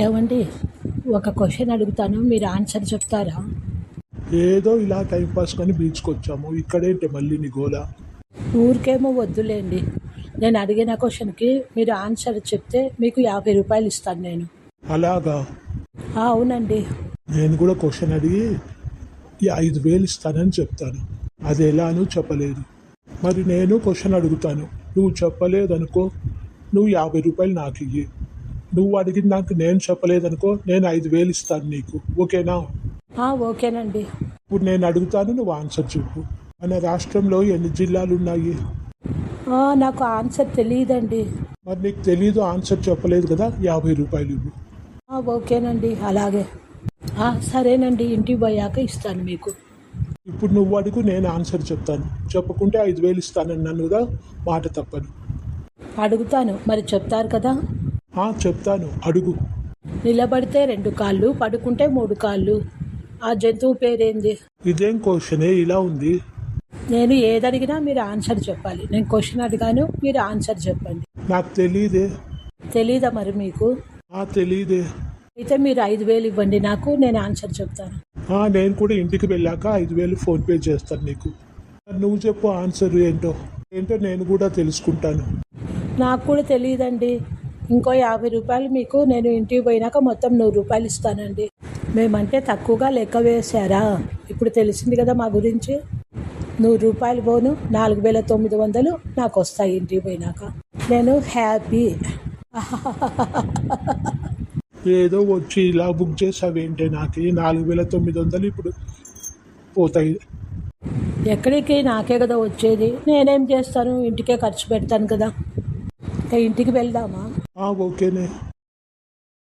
ఏమండి, ఒక క్వశ్చన్ అడుగుతాను, మీరు ఆన్సర్ చెప్తారా? ఏదో ఇలా టైం పాస్ కానీ బీచ్కి వచ్చాము. ఇక్కడేంటి మళ్ళీ నీ గోల? ఊరికేమో వద్దులేండి. నేను అడిగిన క్వశ్చన్కి మీరు ఆన్సర్ చెప్తే మీకు 50 రూపాయలు ఇస్తాను నేను. అలాగా? అవునండి. నేను కూడా క్వశ్చన్ అడిగి ఈ 5,000 ఇస్తానని చెప్తాను. అది ఎలానూ చెప్పలేదు. మరి నేను క్వశ్చన్ అడుగుతాను, నువ్వు చెప్పలేదనుకో, నువ్వు 50 రూపాయలు నాకు ఇయ్యి. నువ్వు అడిగిన నాకు నేను చెప్పలేదనుకో, నేను 5,000 ఇస్తాను నీకు. ఓకేనా? ఓకేనండి. ఇప్పుడు నేను అడుగుతాను, నువ్వు ఆన్సర్ చెప్పు. మన రాష్ట్రంలో ఎన్ని జిల్లాలు ఉన్నాయి? నాకు ఆన్సర్ తెలియదండి. మరి నీకు తెలీదు, ఆన్సర్ చెప్పలేదు కదా, 50 రూపాయలు ఇవ్వు. ఓకేనండి, అలాగే. సరేనండి, ఇంటికి పోయాక ఇస్తాను మీకు. ఇప్పుడు నువ్వు అడుగు, నేను ఆన్సర్ చెప్తాను. చెప్పకుంటే 5,000 ఇస్తానన్నాను కదా, మాట తప్పను. అడుగుతాను, మరి చెప్తారు కదా. చెప్తాను, అడుగు. నిలబడితే 2 కాళ్ళు, పడుకుంటే 3 కాళ్ళు. ఆ జంతువు పేరేంది? ఇదేం క్వశ్చనే ఇలా ఉంది? నేను ఏదడిగినా మీరు ఆన్సర్ చెప్పాలి. నేను క్వశ్చన్ అడిగాను, మీరు ఆన్సర్ చెప్పండి. నాకు తెలీదే. తెలీదా మరి మీకు? తెలీదే. అయితే మీరు 5,000 ఇవ్వండి నాకు, నేను ఆన్సర్ చెప్తాను. నేను కూడా ఇంటికి వెళ్ళాక 5,000 ఫోన్పే చేస్తాను నీకు. నువ్వు చెప్పు ఆన్సర్ ఏంటో నేను కూడా తెలుసుకుంటాను. నాకు కూడా తెలియదండి. ఇంకో 50 రూపాయలు మీకు నేను ఇంటికి పోయినాక మొత్తం 100 రూపాయలు ఇస్తానండి. మేమంటే తక్కువగా లెక్క వేశారా? ఇప్పుడు తెలిసింది కదా మా గురించి. 100 రూపాయలు పోను 4,900 నాకు వస్తాయి ఇంటికి పోయినాక. నేను హ్యాపీ. ఏదో వచ్చి ఇలా బుక్ చేసావేంటే, నాకు 4,900 ఇప్పుడు పోతాయి. ఎక్కడికి? నాకే కదా వచ్చేది. నేనేం చేస్తాను, ఇంటికే ఖర్చు పెడతాను కదా. ఇంటికి వెళ్దామా? ఓకేనే.